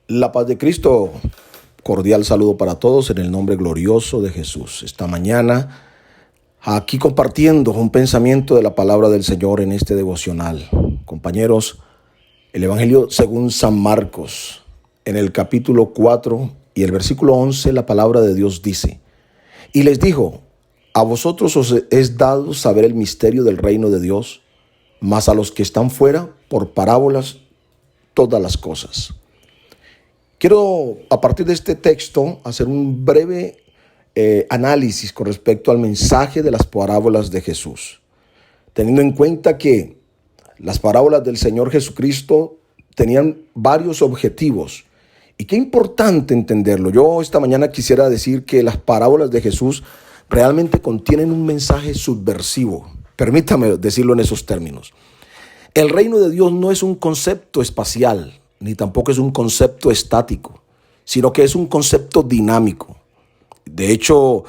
La paz de Cristo, cordial saludo para todos en el nombre glorioso de Jesús. Esta mañana aquí compartiendo un pensamiento de la palabra del Señor en este devocional. Compañeros, el Evangelio según San Marcos, en el capítulo 4 y el versículo 11, la palabra de Dios dice: y les dijo, a vosotros os es dado saber el misterio del reino de Dios, mas a los que están fuera, por parábolas, todas las cosas. Quiero, a partir de este texto, hacer un breve análisis con respecto al mensaje de las parábolas de Jesús, teniendo en cuenta que las parábolas del Señor Jesucristo tenían varios objetivos. Y qué importante entenderlo. Yo esta mañana quisiera decir que las parábolas de Jesús realmente contienen un mensaje subversivo. Permítame decirlo en esos términos. El reino de Dios no es un concepto espacial, ni tampoco es un concepto estático, sino que es un concepto dinámico. De hecho,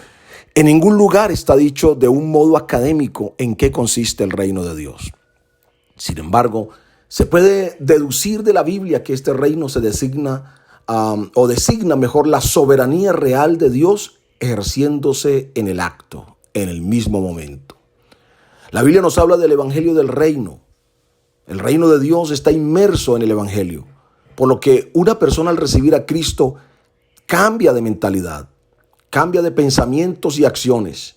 en ningún lugar está dicho de un modo académico en qué consiste el reino de Dios. Sin embargo, se puede deducir de la Biblia que este reino se designa mejor la soberanía real de Dios ejerciéndose en el acto, en el mismo momento. La Biblia nos habla del evangelio del reino. El reino de Dios está inmerso en el evangelio, por lo que una persona al recibir a Cristo cambia de mentalidad, cambia de pensamientos y acciones.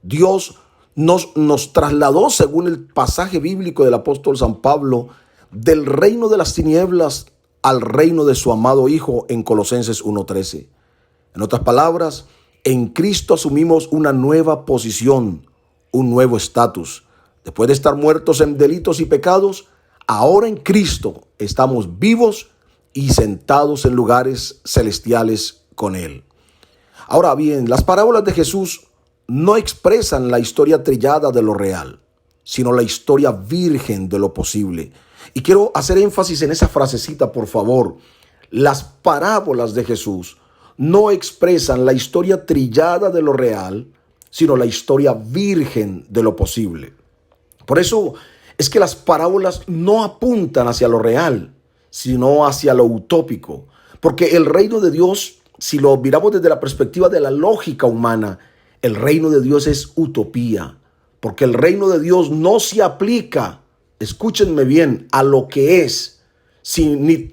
Dios nos trasladó, según el pasaje bíblico del apóstol San Pablo, del reino de las tinieblas al reino de su amado Hijo en Colosenses 1:13. En otras palabras, en Cristo asumimos una nueva posición, un nuevo estatus. Después de estar muertos en delitos y pecados, ahora en Cristo estamos vivos y sentados en lugares celestiales con Él. Ahora bien, las parábolas de Jesús no expresan la historia trillada de lo real, sino la historia virgen de lo posible. Y quiero hacer énfasis en esa frasecita, por favor. Las parábolas de Jesús no expresan la historia trillada de lo real, sino la historia virgen de lo posible. Por eso es que las parábolas no apuntan hacia lo real, sino hacia lo utópico. Porque el reino de Dios, si lo miramos desde la perspectiva de la lógica humana, el reino de Dios es utopía. Porque el reino de Dios no se aplica, escúchenme bien, a lo que es,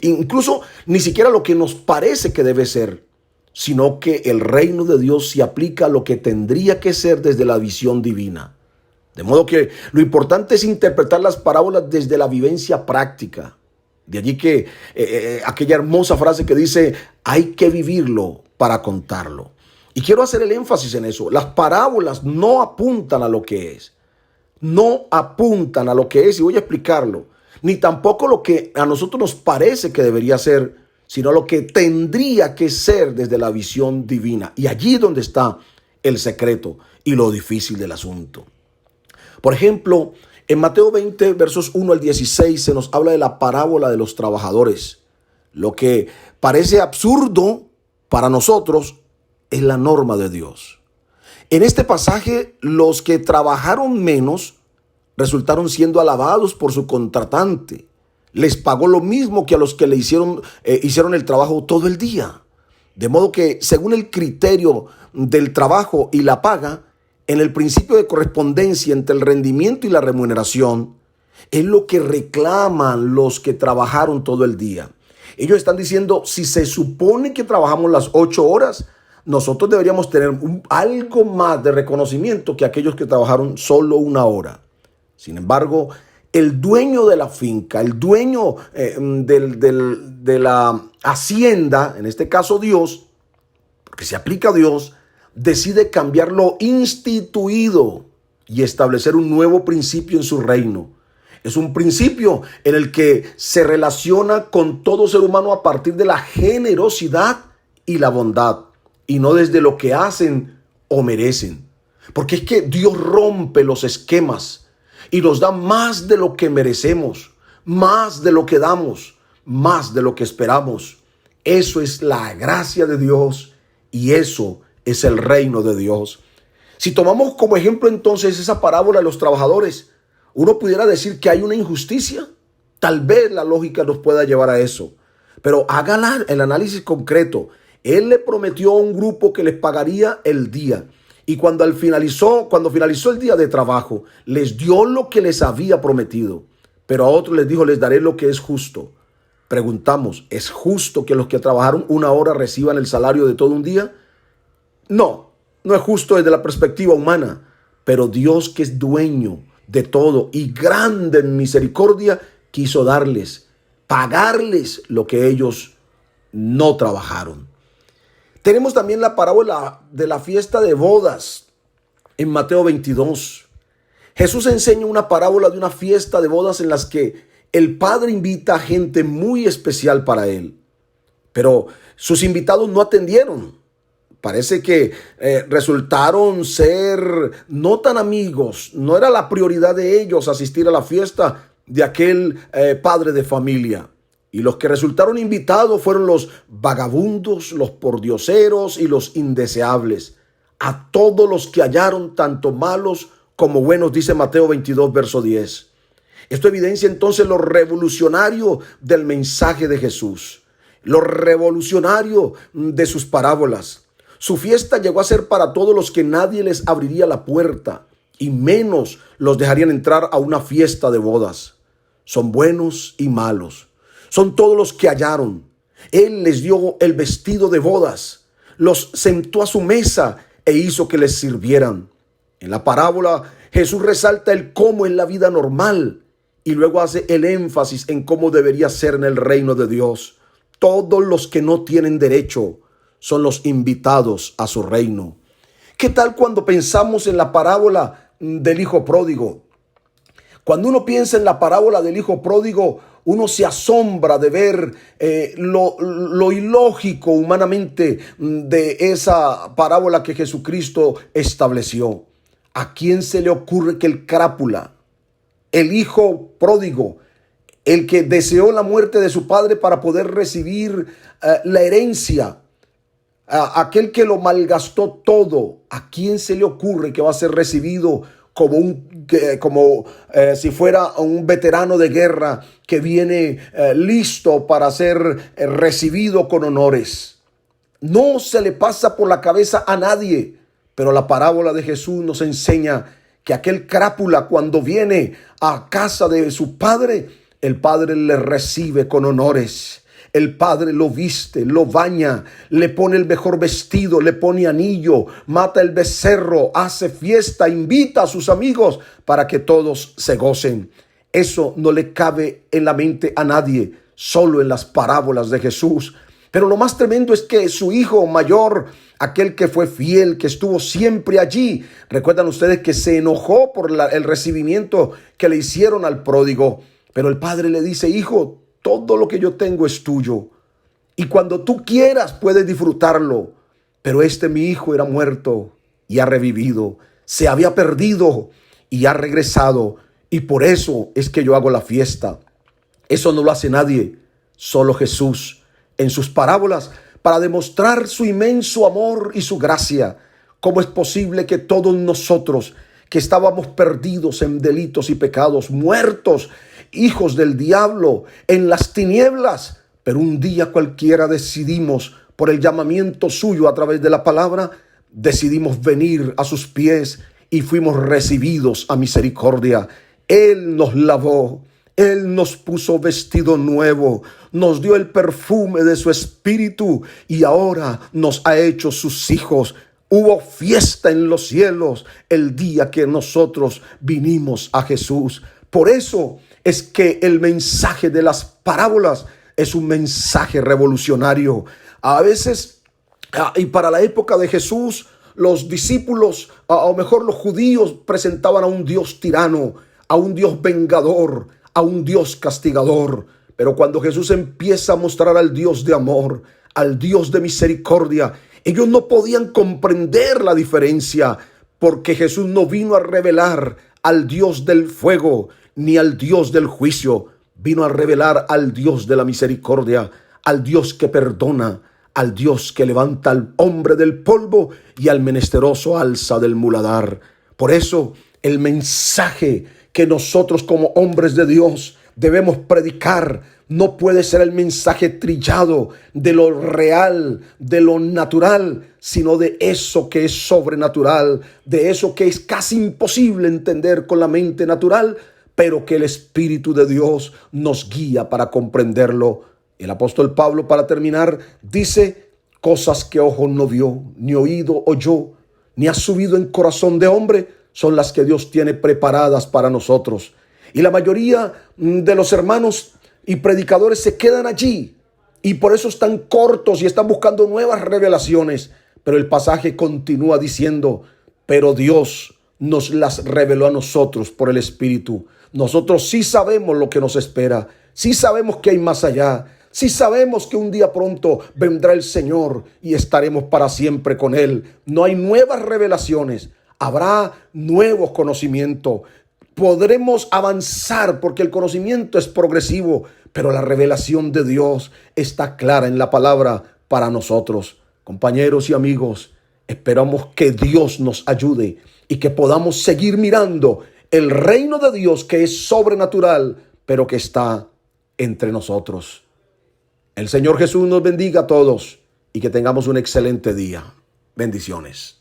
incluso ni siquiera a lo que nos parece que debe ser, sino que el reino de Dios se aplica a lo que tendría que ser desde la visión divina. De modo que lo importante es interpretar las parábolas desde la vivencia práctica. De allí que aquella hermosa frase que dice, hay que vivirlo para contarlo. Y quiero hacer el énfasis en eso. Las parábolas no apuntan a lo que es. No apuntan a lo que es, y voy a explicarlo. Ni tampoco lo que a nosotros nos parece que debería ser, sino lo que tendría que ser desde la visión divina. Y allí es donde está el secreto y lo difícil del asunto. Por ejemplo, en Mateo 20, versos 1 al 16, se nos habla de la parábola de los trabajadores. Lo que parece absurdo para nosotros es la norma de Dios. En este pasaje, los que trabajaron menos resultaron siendo alabados por su contratante. Les pagó lo mismo que a los que le hicieron el trabajo todo el día. De modo que, según el criterio del trabajo y la paga, en el principio de correspondencia entre el rendimiento y la remuneración, es lo que reclaman los que trabajaron todo el día. Ellos están diciendo, si se supone que trabajamos las 8 horas, nosotros deberíamos tener algo más de reconocimiento que aquellos que trabajaron solo 1 hora. Sin embargo, el dueño de la finca, el dueño de la hacienda, en este caso Dios, porque se aplica a Dios, decide cambiar lo instituido y establecer un nuevo principio en su reino. Es un principio en el que se relaciona con todo ser humano a partir de la generosidad y la bondad, y no desde lo que hacen o merecen. Porque es que Dios rompe los esquemas y nos da más de lo que merecemos, más de lo que damos, más de lo que esperamos. Eso es la gracia de Dios y eso es el reino de Dios. Si tomamos como ejemplo entonces esa parábola de los trabajadores, uno pudiera decir que hay una injusticia. Tal vez la lógica nos pueda llevar a eso. Pero haga el análisis concreto. Él le prometió a un grupo que les pagaría el día. Y cuando finalizó el día de trabajo, les dio lo que les había prometido. Pero a otros les dijo, les daré lo que es justo. Preguntamos, ¿es justo que los que trabajaron una hora reciban el salario de todo un día? No, no es justo desde la perspectiva humana. Pero Dios, que es dueño de todo y grande en misericordia, quiso pagarles lo que ellos no trabajaron. Tenemos también la parábola de la fiesta de bodas en Mateo 22. Jesús enseña una parábola de una fiesta de bodas en las que el padre invita a gente muy especial para él. Pero sus invitados no atendieron. Parece que resultaron ser no tan amigos. No era la prioridad de ellos asistir a la fiesta de aquel padre de familia. Y los que resultaron invitados fueron los vagabundos, los pordioseros y los indeseables. A todos los que hallaron tanto malos como buenos, dice Mateo 22, verso 10. Esto evidencia entonces lo revolucionario del mensaje de Jesús, lo revolucionario de sus parábolas. Su fiesta llegó a ser para todos los que nadie les abriría la puerta y menos los dejarían entrar a una fiesta de bodas. Son buenos y malos. Son todos los que hallaron. Él les dio el vestido de bodas, los sentó a su mesa e hizo que les sirvieran. En la parábola, Jesús resalta el cómo es la vida normal y luego hace el énfasis en cómo debería ser en el reino de Dios. Todos los que no tienen derecho son los invitados a su reino. ¿Qué tal cuando pensamos en la parábola del hijo pródigo? Cuando uno piensa en la parábola del hijo pródigo, uno se asombra de ver lo ilógico humanamente de esa parábola que Jesucristo estableció. ¿A quién se le ocurre que el crápula, el hijo pródigo, el que deseó la muerte de su padre para poder recibir la herencia, aquel que lo malgastó todo, a quién se le ocurre que va a ser recibido como si fuera un veterano de guerra que viene listo para ser recibido con honores? No se le pasa por la cabeza a nadie, pero la parábola de Jesús nos enseña que aquel crápula, cuando viene a casa de su padre, el padre le recibe con honores. El padre lo viste, lo baña, le pone el mejor vestido, le pone anillo, mata el becerro, hace fiesta, invita a sus amigos para que todos se gocen. Eso no le cabe en la mente a nadie, solo en las parábolas de Jesús. Pero lo más tremendo es que su hijo mayor, aquel que fue fiel, que estuvo siempre allí, recuerdan ustedes que se enojó por el recibimiento que le hicieron al pródigo. Pero el padre le dice: hijo, todo lo que yo tengo es tuyo, y cuando tú quieras puedes disfrutarlo. Pero mi hijo era muerto y ha revivido, se había perdido y ha regresado, y por eso es que yo hago la fiesta. Eso no lo hace nadie, solo Jesús, en sus parábolas, para demostrar su inmenso amor y su gracia. ¿Cómo es posible que todos nosotros, que estábamos perdidos en delitos y pecados, muertos, hijos del diablo, en las tinieblas, pero un día cualquiera decidimos, por el llamamiento suyo a través de la palabra, decidimos venir a sus pies y fuimos recibidos a misericordia? Él nos lavó, Él nos puso vestido nuevo, nos dio el perfume de su espíritu y ahora nos ha hecho sus hijos. Hubo fiesta en los cielos el día que nosotros vinimos a Jesús. Por eso es que el mensaje de las parábolas es un mensaje revolucionario. A veces, y para la época de Jesús, los discípulos, o mejor los judíos, presentaban a un Dios tirano, a un Dios vengador, a un Dios castigador. Pero cuando Jesús empieza a mostrar al Dios de amor, al Dios de misericordia, ellos no podían comprender la diferencia, porque Jesús no vino a revelar al Dios del fuego ni al Dios del juicio. Vino a revelar al Dios de la misericordia, al Dios que perdona, al Dios que levanta al hombre del polvo y al menesteroso alza del muladar. Por eso el mensaje que nosotros como hombres de Dios debemos predicar. No puede ser el mensaje trillado de lo real, de lo natural, sino de eso que es sobrenatural, de eso que es casi imposible entender con la mente natural, pero que el Espíritu de Dios nos guía para comprenderlo. El apóstol Pablo, para terminar, dice: cosas que ojo no vio, ni oído oyó, ni ha subido en corazón de hombre, son las que Dios tiene preparadas para nosotros. Y la mayoría de los hermanos y predicadores se quedan allí, y por eso están cortos y están buscando nuevas revelaciones. Pero el pasaje continúa diciendo: pero Dios nos las reveló a nosotros por el Espíritu. Nosotros sí sabemos lo que nos espera, sí sabemos que hay más allá, sí sabemos que un día pronto vendrá el Señor y estaremos para siempre con Él. No hay nuevas revelaciones, habrá nuevos conocimientos. Podremos avanzar porque el conocimiento es progresivo, pero la revelación de Dios está clara en la palabra para nosotros. Compañeros y amigos, esperamos que Dios nos ayude y que podamos seguir mirando el reino de Dios, que es sobrenatural, pero que está entre nosotros. El Señor Jesús nos bendiga a todos y que tengamos un excelente día. Bendiciones.